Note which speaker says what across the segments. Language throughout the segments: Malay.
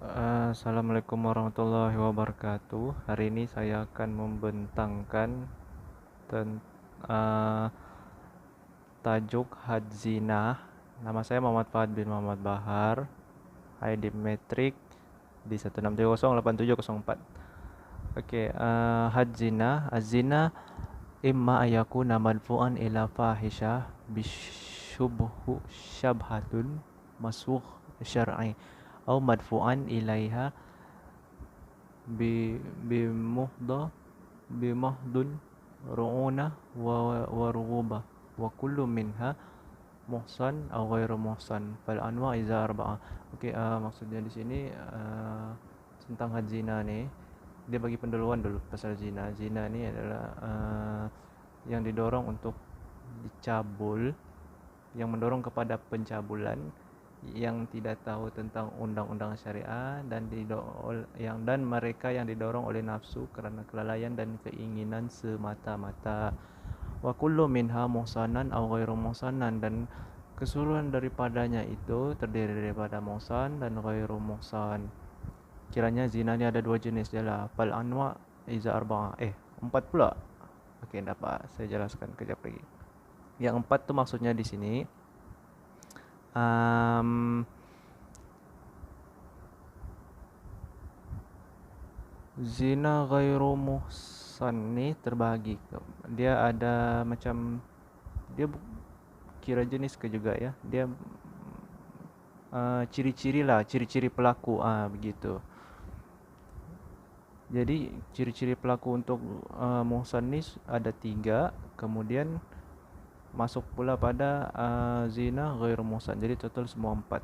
Speaker 1: Assalamualaikum warahmatullahi wabarakatuh. Hari ini saya akan membentangkan tentang tajuk had zina. Nama saya Muhammad Fahad bin Muhammad Bahar. ID metrik di 16308704. Oke, had zina. Az-zina imma ayakuna madfu'an ila fahisha bisyubhu syabhatun masukh syar'i atau madfu'an ilaiha bimuhda bimahdun ru'una wa rughuba wa kullu minha muhsan atau ghairu muhsan fal anwa iza arba'ah. Okey, maksudnya di sini tentang had zina ni, dia bagi pendahuluan dulu pasal zina. Zina ni adalah yang didorong untuk dicabul, yang mendorong kepada pencabulan, yang tidak tahu tentang undang-undang syariah dan mereka yang didorong oleh nafsu kerana kelalaian dan keinginan semata-mata. Wa kullu minha muhsanan aw ghairu muhsanan, dan keseluruhan daripadanya itu terdiri daripada muhsan dan ghairu muhsan. Kiranya zina ni ada dua jenis je lah. Fal anwa iza arba'ah. Empat pula. Okey, dapat saya jelaskan kejap lagi. Yang empat tu maksudnya di sini zina ghairu muhsan ni terbahagi. Dia ada macam, dia kira jenis ke juga ya. Dia ciri-ciri lah, ciri-ciri pelaku begitu. Jadi ciri-ciri pelaku untuk muhsan ni ada tiga. Kemudian masuk pula pada zina ghairu muhsan. Jadi total semua empat.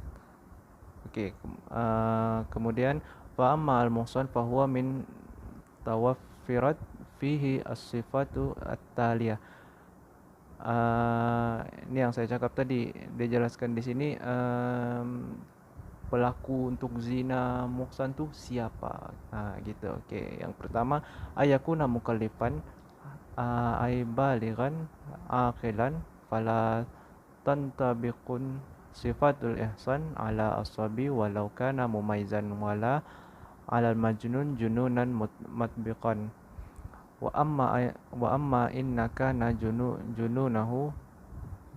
Speaker 1: Okey, kemudian fa amma al-muhsan fa huwa min tawaffirat fihi as-sifatu at-taliyah. Ini yang saya cakap tadi, dia jelaskan di sini pelaku untuk zina muhsan tu siapa. Gitu. Okey, yang pertama ayakuna mukallifan, ay balighan aqilan fala tantabiqun sifatul ihsan ala asabi walau kana mumaizan wala ala majnun jununan matbiqan. Wa amma inna kana jununahu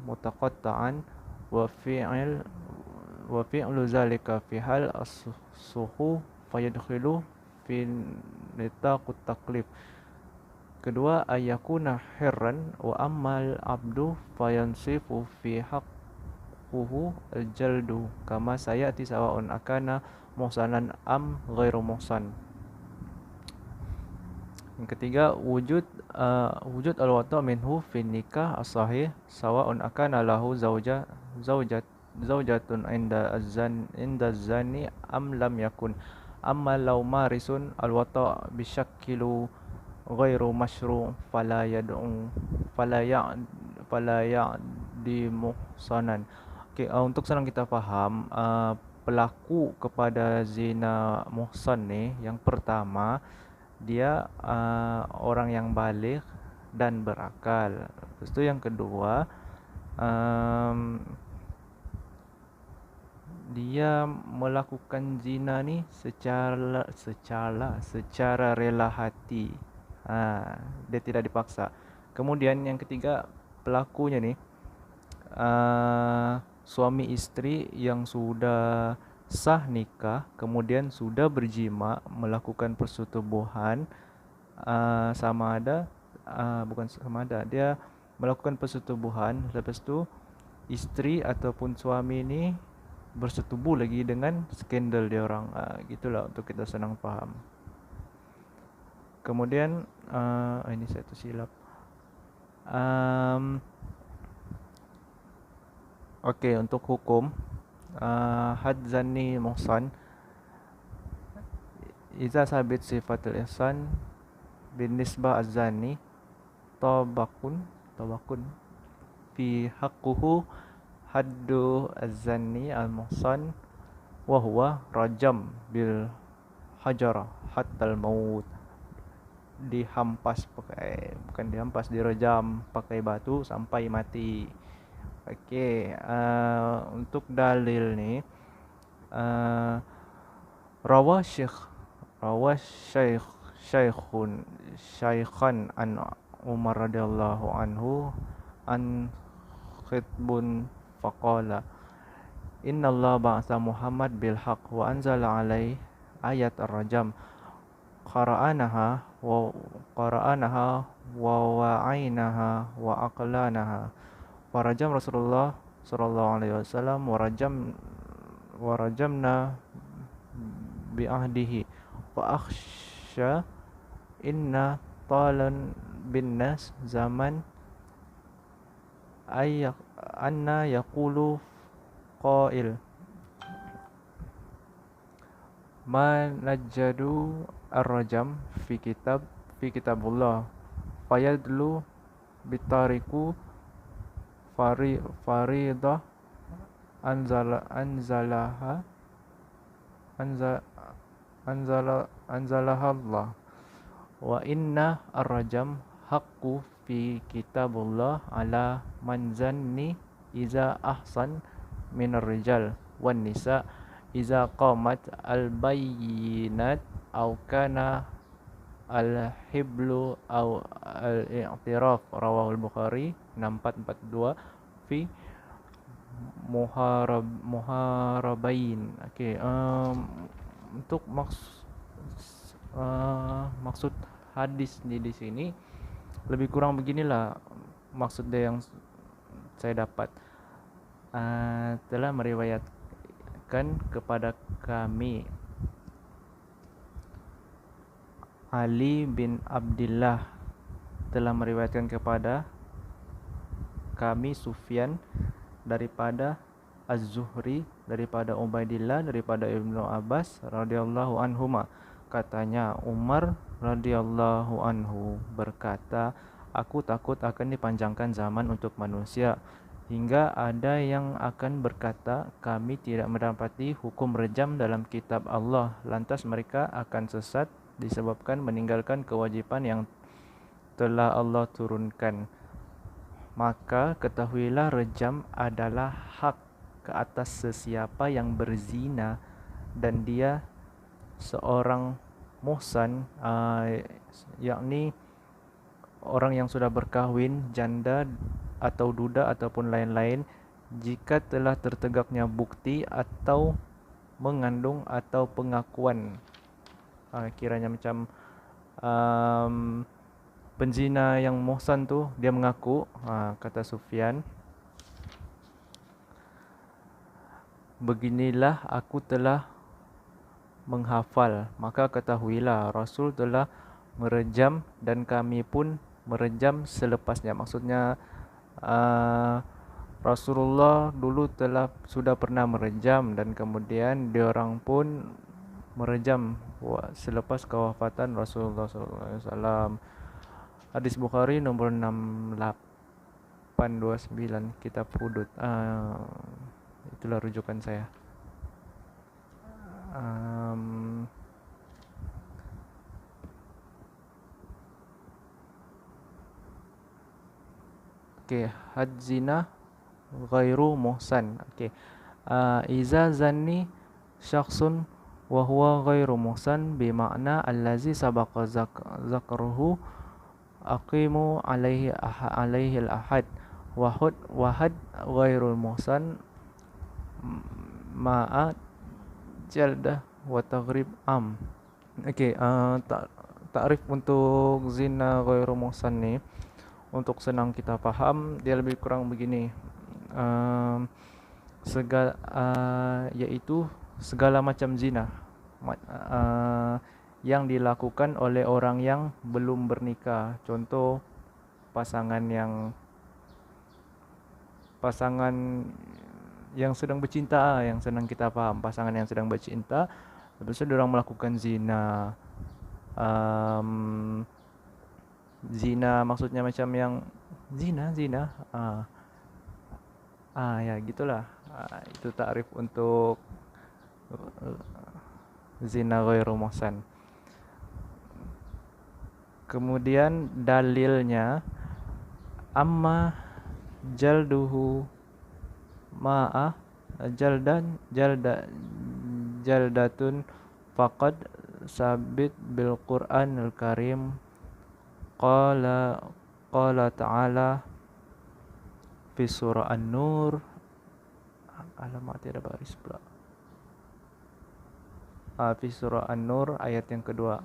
Speaker 1: mutaqatta'an wa fi'lu zalika fi hal as-suhu fayadkhilu fi nitaqut taklif. Kedua, ayakuna hirran wa ammal abdu fayansifu fi haqquhu al-jaldu kama sayati sawa'un akana muhsanan am ghairu muhsan. Yang ketiga, wujud al-wata' minhu fi nikah as-sahih sawa'un akana lahu zaujatun inda zani am lam yakun. Amma law marisun al-wata' bisyakkilu ghairu masyru' fala ya'di muhsanan. Okey, untuk senang kita faham, pelaku kepada zina muhsan ni, yang pertama dia orang yang baligh dan berakal. Lepas tu yang kedua, dia melakukan zina ni secara rela hati. Dia tidak dipaksa. Kemudian yang ketiga, pelakunya ni suami isteri yang sudah sah nikah, kemudian sudah berjima, melakukan persetubuhan, sama ada bukan sama ada, dia melakukan persetubuhan, lepas tu isteri ataupun suami ni bersetubuh lagi dengan skandal dia orang. Gitulah untuk kita senang faham. Kemudian ini saya tersilap. Okey, untuk hukum had zanni muhsan, iza sabit sifatul ihsan bin nisbah az-zanni tabakun fi haqquhu haddu az-zanni al-muhsan wa huwa rajam bil hajarah hatta al-maut. Dihampas pakai, bukan dihampas, direjam pakai batu sampai mati. Okey, untuk dalil ni, Rawa Syekh Rawa Syekh Syekhun Syaikhan an Umar radhiyallahu anhu an khitbun faqala Inna Allah ba'atha Muhammad bil haq wa anzala alaih ayat ar-rajam qara'anaha wa wa'ainaha wa aqlanaha wa rajam Rasulullah sallallahu alaihi wasallam wa rajamna bi ahdihi wa akhsha inna talan bin nas zaman anna yaqulu qail ma najjadu ar-rajam fi kitabullah fayadlu bitariku faridah anzalaha anzalaha Allah wa inna ar-rajam haqqu fi kitabullah ala man zanni iza ahsan minar rijal wan nisa iza qamat al bayyinat aw kana al hiblu aw al i'tiraf rawahul Bukhari 6442 fi muharabain. Okey, untuk maksud hadis di sini lebih kurang beginilah maksud dia yang saya dapat. Telah meriwayatkan kepada kami Ali bin Abdullah telah meriwayatkan kepada kami Sufyan daripada Az-Zuhri daripada Ubaidillah daripada Ibnu Abbas radhiyallahu anhuma katanya Umar radhiyallahu anhu berkata aku takut akan dipanjangkan zaman untuk manusia hingga ada yang akan berkata kami tidak mendapati hukum rejam dalam kitab Allah lantas mereka akan sesat disebabkan meninggalkan kewajipan yang telah Allah turunkan maka ketahuilah rejam adalah hak ke atas sesiapa yang berzina dan dia seorang muhsan yakni orang yang sudah berkahwin janda atau duda ataupun lain-lain jika telah tertegaknya bukti atau mengandung atau pengakuan kiranya macam penzina yang muhsan tu dia mengaku kata Sufyan beginilah aku telah menghafal maka ketahuilah Rasul telah merejam dan kami pun merejam selepasnya maksudnya Rasulullah dulu sudah pernah merejam dan kemudian diorang pun merejam selepas kewafatan Rasulullah SAW. Hadis Bukhari nomor 6829 kitab hudud. Itulah rujukan saya. Okey, had zina ghairu muhsan. Okey. Iza zanni syakhsun wa huwa ghairu muhsan bi makna allazi sabaqa zakruhu aqimu alaihi al-ahad wa had ghairu muhsan ma'a jaldah wa taghrib am. Okey, takrif untuk zina ghairu muhsan ni untuk senang kita faham dia lebih kurang begini. Iaitu segala macam zina yang dilakukan oleh orang yang belum bernikah. Contoh pasangan yang sedang bercinta, yang senang kita faham, pasangan yang sedang bercinta lepas tu diorang melakukan zina. Zina maksudnya macam yang zina ya gitulah. Itu takrif untuk zina ghairu muhsan. Kemudian dalilnya amma jalduhu ma'a jaldatun faqad sabit bil Qur'anil Karim qala qala ta'ala fi surah An-Nur. Alamak, tidak baris pula. Fi surah An-Nur ayat yang kedua.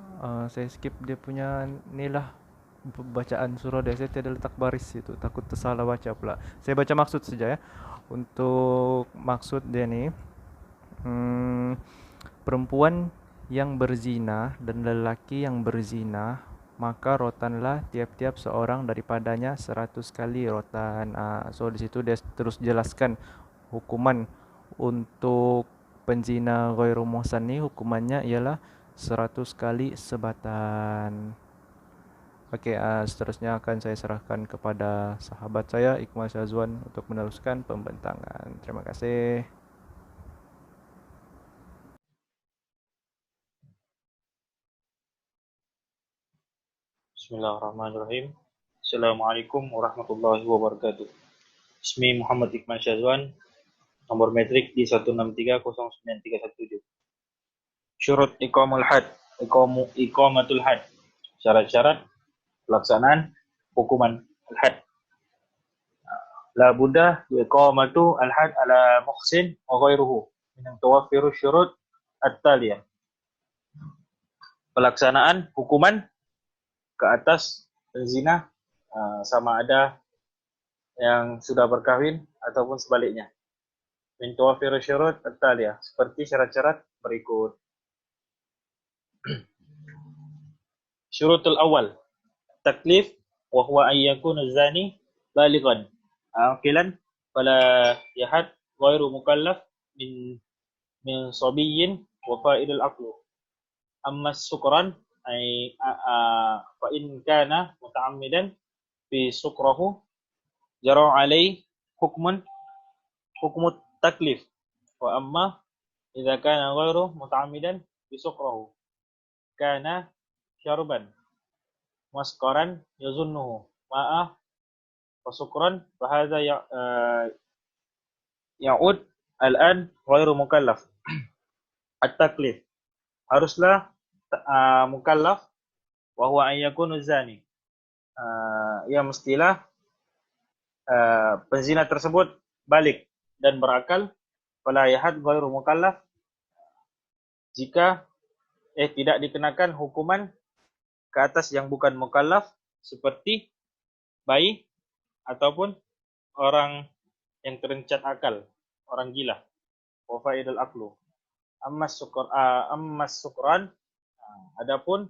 Speaker 1: Saya skip dia punya ni lah, bacaan surah dia. Saya tidak letak baris itu, takut tersalah baca pula. Saya baca maksud saja ya. Untuk maksud dia ni, perempuan yang berzina dan lelaki yang berzina, maka rotanlah tiap-tiap seorang daripadanya 100 kali rotan. So di situ dia terus jelaskan hukuman untuk penzina ghairu muhsan ni, hukumannya ialah 100 kali sebatan. Okey, seterusnya akan saya serahkan kepada sahabat saya Ikmal Syazwan untuk meneruskan pembentangan. Terima kasih.
Speaker 2: Bismillahirrahmanirrahim. Assalamualaikum warahmatullahi wabarakatuh. Ismi Muhammad Ikmal Syazwan, nomor metrik di 1630931. Syurut iqamul had, iqamatul had. Syarat-syarat pelaksanaan hukuman al-had. La buddah iqamatu al-had ala muhsin wa ghairuhu min tawaffiru syurut at-taliyah. Pelaksanaan hukuman ke atas penzina sama ada yang sudah berkahwin ataupun sebaliknya. Min tawaffiru syurut at-taliyah, seperti syarat-syarat berikut. Syurutul awal, taklif wa huwa an yakuna zani balighan aqilan fala yahad ghairu mukallaf min sabiyyin wa fa'idul aqlu. Amma sukran ay fa in kana muta'ammidan fi sukrahu jara alai hukmun taklif, wa amma idza kana ghairu muta'ammidan fi sukrahu kana syarban maskaran yazunnuhu ma'a wa sukran fa hadza ya'ud al-an ghairu mukallaf. At-taklif, haruslah mukallaf, wa huwa an yakunu zani, ia mestilah penzina tersebut balik dan berakal. Fala yahad ghairu mukallaf, jika tidak dikenakan hukuman ke atas yang bukan mukallaf, seperti bayi ataupun orang yang terencat akal, orang gila. Wa fa'idul aqlu. Amma sukran, adapun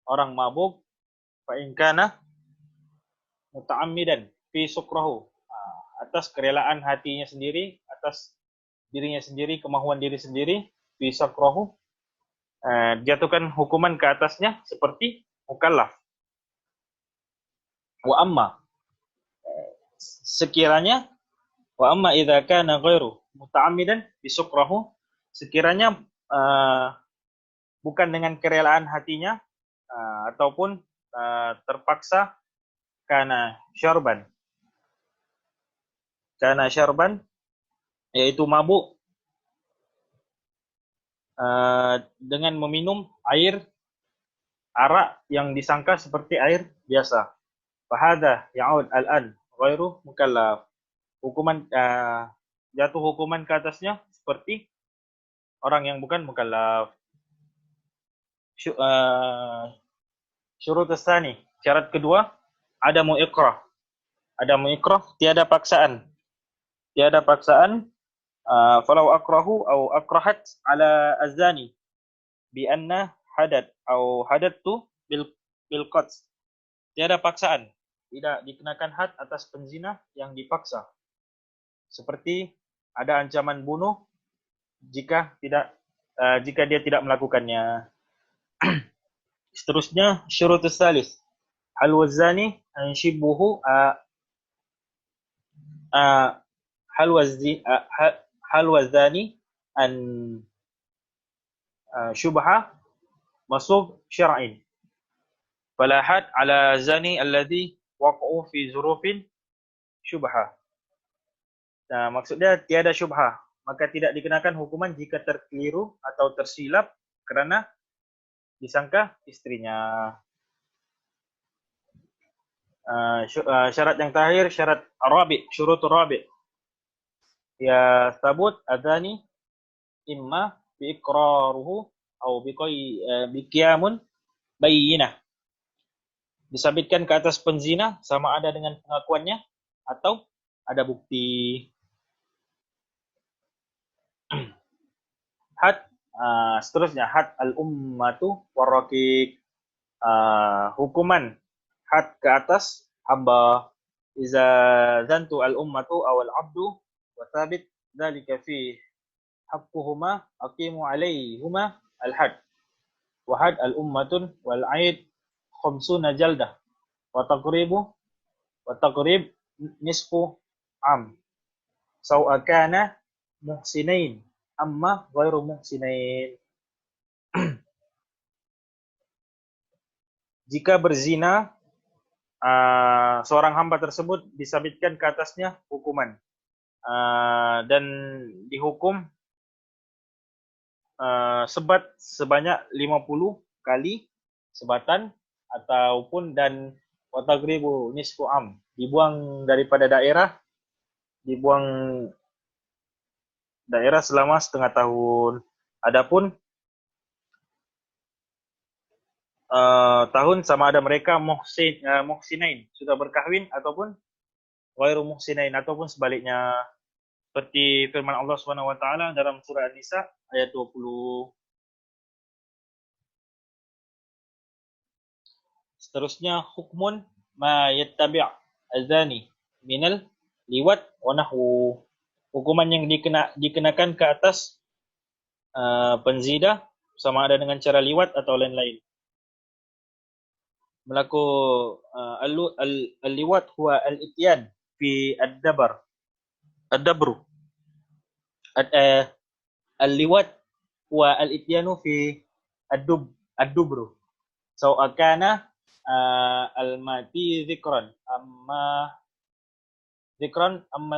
Speaker 2: orang mabuk, fa in kana muta'ammidan fi sukrahu, atas kerelaan hatinya sendiri, atas dirinya sendiri, kemahuan diri sendiri, fi sukrahu, jatuhkan hukuman ke atasnya seperti mukallaf. Wa amma, sekiranya, wa amma idza kana ghairu muta'ammidan fi sukrahu, sekiranya bukan dengan kerelaan hatinya ataupun terpaksa, kana syarban, yaitu mabuk dengan meminum air arak yang disangka seperti air biasa. Fahadha ya'ud al-an ghairu mukallaf, hukuman jatuh hukuman ke atasnya seperti orang yang bukan mukallaf. Syurut tsani, syarat kedua, adamu ikrah. Adamu ikrah, tiada paksaan. Falau akrahu au akrahat ala azani bi anna hadad au hadattu bil qats. Tiada paksaan, tidak dikenakan had atas penzina yang dipaksa. Seperti ada ancaman bunuh jika dia tidak melakukannya. Seterusnya, syurutus salis, hal wazani an shibbuhu hal wazani an syubha masub syar'in. Fala had ala zani alladhi waqa'u fi zurufin syubha. Maksudnya tiada syubhah, maka tidak dikenakan hukuman jika terkeliru atau tersilap kerana disangka istrinya. Syarat yang terakhir, syarat rabi, syurutur rabi. Ya sabut adani imma biiqraruhu atau biqiyamun bayyinah. Disabitkan ke atas penzina sama ada dengan pengakuannya atau ada bukti. Had, seterusnya had al-ummatu warraqiq, hukuman had ke atas hamba. Iza zantu al-ummatu awal abdu wa thabit dhalika fi haqquhuma aqimu alaihuma al-had wa had al-ummatun wal aid khamsuna jaldah wa taqrib nisfu am sawa kana muhsinain amma ghairu muhsinain. Jika berzina, seorang hamba tersebut disabitkan ke atasnya hukuman, dan dihukum sebat sebanyak 50 kali sebatan, ataupun dan watagribu nisfu am, dibuang daripada daerah, selama setengah tahun. Adapun tahun sama ada mereka muhsinain, sudah berkahwin, ataupun ghairu muhsinain, ataupun sebaliknya, seperti firman Allah Subhanahu wa taala dalam surah An-Nisa ayat 20. Seterusnya hukmun ma yattabi' azani minal liwat wa nahwu. Hukuman yang dikenakan ke atas penzina sama ada dengan cara liwat atau lain-lain. Melaku al-liwat huwa al-ityan fi ad-dabru. Al-liwat huwa al-ityanu fi ad-dubru. So akana al-mati dzikran amma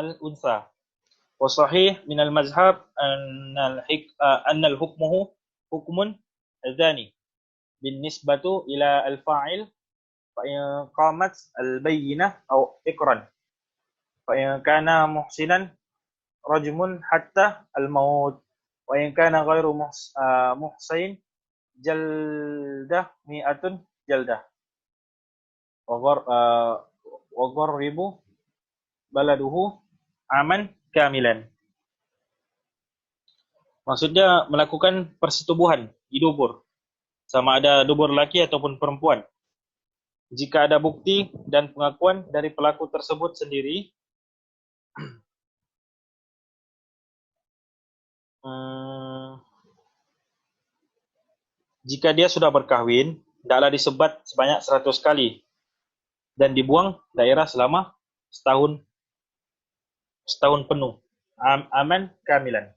Speaker 2: al-unsa. Wa sahih min al-mazhab anna al-hukmuhu hukmun azani bin nisbatu ila al-fa'il fa in qamat al-bayyinah aw iqran fa in kana muhsinan rajmun hatta al-maut wa in kana ghairu muhsin jaldah mi'atun jaldah wa gharribu baladuhu aman kamilan. Maksudnya melakukan persetubuhan di dubur, sama ada dubur laki ataupun perempuan. Jika ada bukti dan pengakuan dari pelaku tersebut sendiri, jika dia sudah berkahwin, hendaklah disebat sebanyak 100 kali dan dibuang daerah selama setahun penuh. Aman kamilan.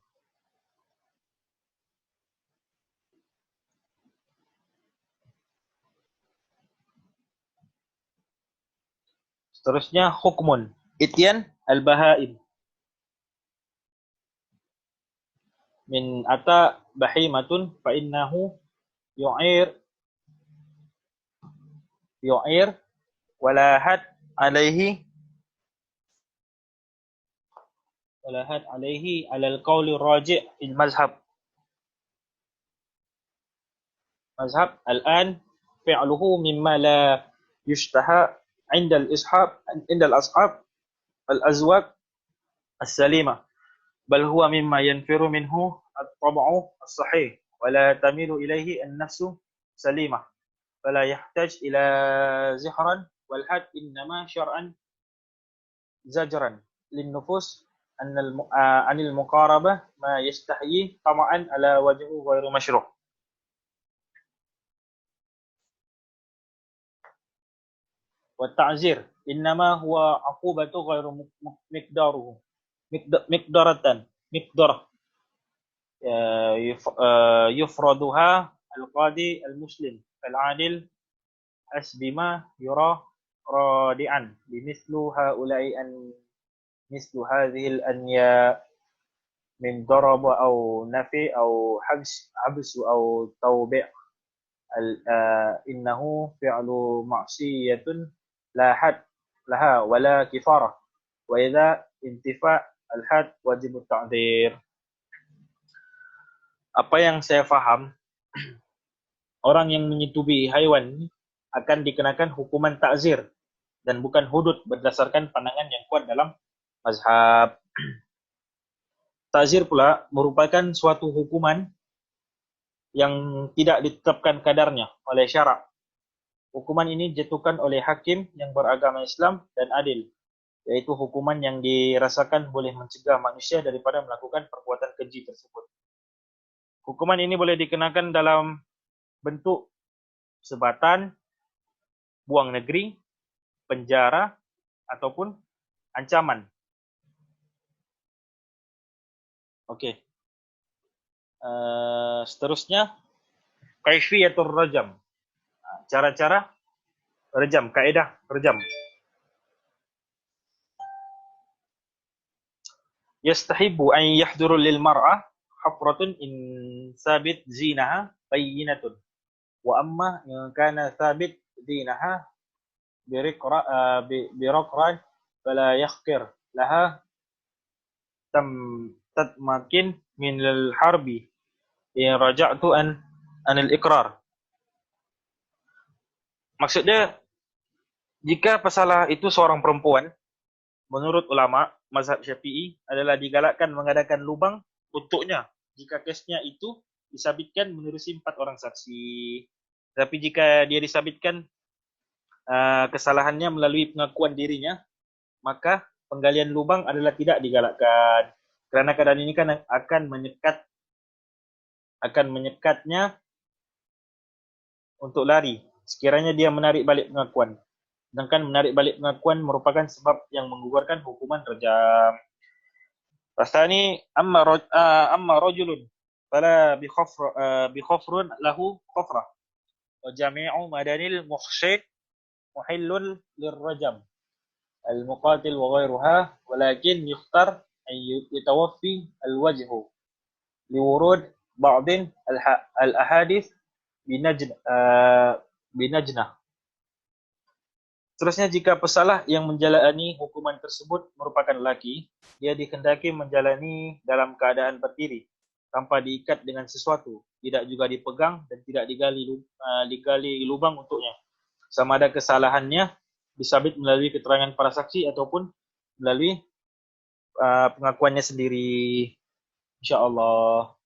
Speaker 2: Seterusnya hukmun ityan al-bahaim min ata bahimatun fa innahu yu'ir wala had alaihi alal qawli raji' fil mazhab al-an fi'luhu mimma la yushtaha عند الأصحاب الأزواج السليمة بل هو مما ينفر منه الطبع الصحيح ولا تميل إليه النفس سليمة فلا يحتاج إلى زحرا والحد إنما شرعا زجرا للنفوس عن المقاربة ما يستحيي طمعا على وجهه غير مشروع. والتعزير إنما هو عقوبة غير مقدرة يفرضها القاضي المسلم العادل حسب ما يرى رادعا مثل هذه الأنياء من ضرب أو نفي أو حبس أو توبيع إنه فعل معصية لا حد لها ولا كفارة وإذا انتفاء الحد wajib التعذير. Apa yang saya faham, orang yang menyetubi haiwan akan dikenakan hukuman ta'zir dan bukan hudud berdasarkan pandangan yang kuat dalam mazhab. Ta'zir pula merupakan suatu hukuman yang tidak ditetapkan kadarnya oleh syarak. Hukuman ini dijatuhkan oleh hakim yang beragama Islam dan adil, yaitu hukuman yang dirasakan boleh mencegah manusia daripada melakukan perbuatan keji tersebut. Hukuman ini boleh dikenakan dalam bentuk sebatan, buang negeri, penjara, ataupun ancaman. Okey. Seterusnya, kaifiyatur rajam. Cara-cara rejam, kaedah rejam. Yastahibu an yahduru lil mar'ah hafratun in sabit zinaha bayyinatun. Wa amma in kana sabit zinaha biraqran fala yakhkir laha tatmakin min al-harbi in raja'tu anil iqrar. Maksudnya, jika pesalah itu seorang perempuan, menurut ulama mazhab Syafi'i adalah digalakkan mengadakan lubang untuknya jika kesnya itu disabitkan menerusi 4 orang saksi. Tapi jika dia disabitkan kesalahannya melalui pengakuan dirinya, maka penggalian lubang adalah tidak digalakkan. Kerana keadaan ini kan akan menyekatnya untuk lari sekiranya dia menarik balik pengakuan. Sedangkan menarik balik pengakuan merupakan sebab yang menggugurkan hukuman rejam. Pasani amma rajulun fala bi khafrun lahu khafrah wa jami'u madanil muhsyid muhillun lirrajam al muqatil wa ghairuha walakin yukhtar an yatawaffi al wajhu liwurud ba'd al ahadith binajnah. Seterusnya, jika pesalah yang menjalani hukuman tersebut merupakan lelaki, dia dikehendaki menjalani dalam keadaan berdiri, tanpa diikat dengan sesuatu, tidak juga dipegang dan tidak digali lubang untuknya. Sama ada kesalahannya disabit melalui keterangan para saksi ataupun melalui pengakuannya sendiri. InsyaAllah.